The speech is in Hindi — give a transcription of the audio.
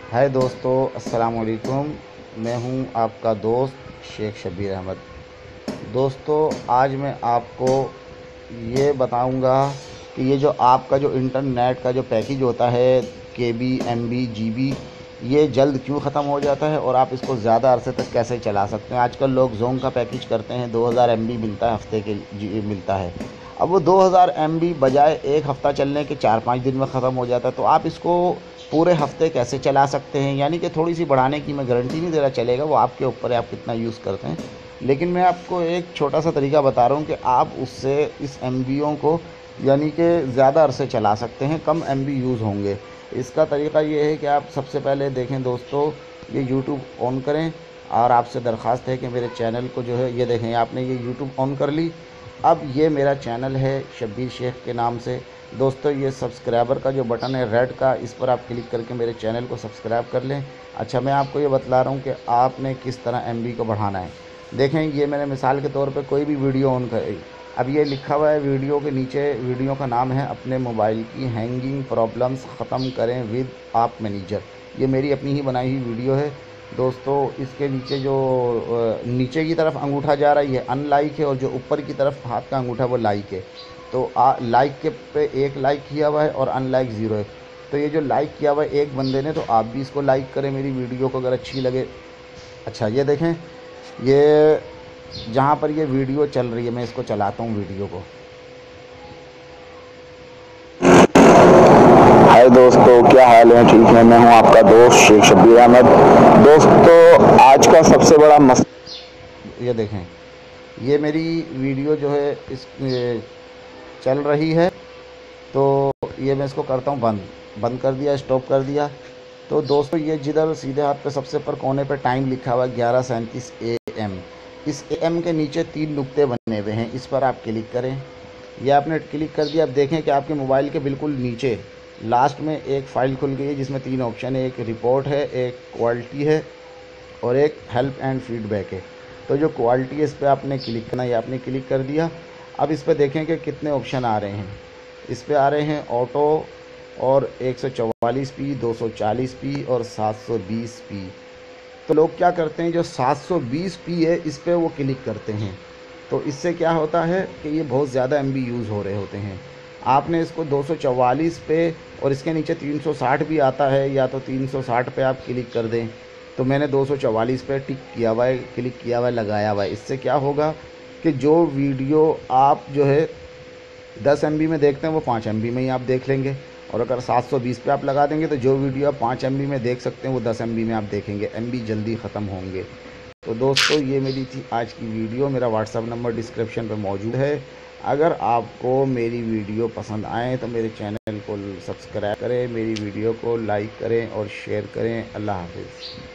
हाय दोस्तों, अस्सलाम वालेकुम। मैं हूं आपका दोस्त शेख शब्बीर अहमद। दोस्तों, आज मैं आपको ये बताऊंगा कि ये जो आपका जो इंटरनेट का जो पैकेज होता है, केबी, एमबी, जीबी, ये जल्द क्यों ख़त्म हो जाता है और आप इसको ज़्यादा अरसे तक कैसे चला सकते हैं। आजकल लोग जोंग का पैकेज करते हैं, 2000 एमबी मिलता है, हफ्ते के मिलता है। अब वो 2000 एमबी बजाय एक हफ़्ता चलने के 4-5 दिन में ख़त्म हो जाता है। तो आप इसको पूरे हफ्ते कैसे चला सकते हैं। यानी कि थोड़ी सी बढ़ाने की मैं गारंटी नहीं दे रहा, चलेगा, वो आपके ऊपर है, आप कितना यूज़ करते हैं। लेकिन मैं आपको एक छोटा सा तरीका बता रहा हूँ कि आप उससे इस एमबीओं को यानी कि ज़्यादा अरसे चला सकते हैं, कम एमबी यूज़ होंगे। इसका तरीका ये है कि आप सबसे पहले देखें दोस्तों, ये यूट्यूब ऑन करें और आपसे दरख्वास्त है कि मेरे चैनल को जो है, ये देखें, आपने ये यूट्यूब ऑन कर ली। अब ये मेरा चैनल है शब्बीर शेख के नाम से। दोस्तों, ये सब्सक्राइबर का जो बटन है रेड का, इस पर आप क्लिक करके मेरे चैनल को सब्सक्राइब कर लें। अच्छा, मैं आपको ये बतला रहा हूँ कि आपने किस तरह एमबी को बढ़ाना है। देखें, ये मैंने मिसाल के तौर पे कोई भी वीडियो ऑन करी। अब ये लिखा हुआ है वीडियो के नीचे, वीडियो का नाम है अपने मोबाइल की हैंगिंग प्रॉब्लम्स ख़त्म करें विद आप मैनेजर। ये मेरी अपनी ही बनाई हुई वीडियो है दोस्तों। इसके नीचे जो नीचे की तरफ अंगूठा जा रहा है, ये अनलाइक है, और जो ऊपर की तरफ हाथ का अंगूठा वो लाइक है। तो लाइक के पे एक लाइक किया हुआ है और अनलाइक ज़ीरो है। तो ये जो लाइक किया हुआ है एक बंदे ने, तो आप भी इसको लाइक करें मेरी वीडियो को अगर अच्छी लगे। अच्छा, ये देखें, ये जहाँ पर ये वीडियो चल रही है, मैं इसको चलाता हूँ वीडियो को। हाय दोस्तों, क्या हाल है? ठीक है, मैं हूं आपका दोस्त शेख शब्बीर अहमद। दोस्तों, आज का सबसे बड़ा ये देखें, ये मेरी वीडियो जो है इस चल रही है। तो ये मैं इसको करता हूँ बंद। बंद कर दिया, स्टॉप कर दिया। तो दोस्तों, ये जिधर सीधे हाथ पे सबसे ऊपर कोने पे टाइम लिखा हुआ है 11:37 AM। इस AM के नीचे 3 नुक्ते बने हुए हैं, इस पर आप क्लिक करें। ये आपने क्लिक कर दिया। अब देखें कि आपके मोबाइल के बिल्कुल नीचे लास्ट में एक फ़ाइल खुल गई है जिसमें 3 ऑप्शन है, एक रिपोर्ट है, एक क्वालिटी है और एक हेल्प एंड फीडबैक है। तो जो क्वालिटी है, इस पर आपने क्लिक करना है। ये आपने क्लिक कर दिया। अब इस पर देखें कि कितने ऑप्शन आ रहे हैं। इस पे आ रहे हैं ऑटो और 144p, 240p और 720p। तो लोग क्या करते हैं, जो 720p है इस पे वो क्लिक करते हैं। तो इससे क्या होता है कि ये बहुत ज़्यादा एमबी यूज़ हो रहे होते हैं। आपने इसको 244 पे, और इसके नीचे 360 भी आता है, या तो 360 पे आप क्लिक कर दें। तो मैंने 244 पे टिक किया हुआ है, क्लिक किया हुआ है, लगाया हुआ है। इससे क्या होगा कि जो वीडियो आप जो है 10 एमबी में देखते हैं वो 5 एमबी में ही आप देख लेंगे। और अगर 720 पे आप लगा देंगे तो जो वीडियो आप 5 एमबी में देख सकते हैं वो 10 एमबी में आप देखेंगे। एमबी जल्दी ख़त्म होंगे। तो दोस्तों, ये मेरी थी आज की वीडियो। मेरा व्हाट्सअप नंबर डिस्क्रिप्शन पे मौजूद है। अगर आपको मेरी वीडियो पसंद आए तो मेरे चैनल को सब्सक्राइब करें, मेरी वीडियो को लाइक करें और शेयर करें। अल्लाह हाफिज़।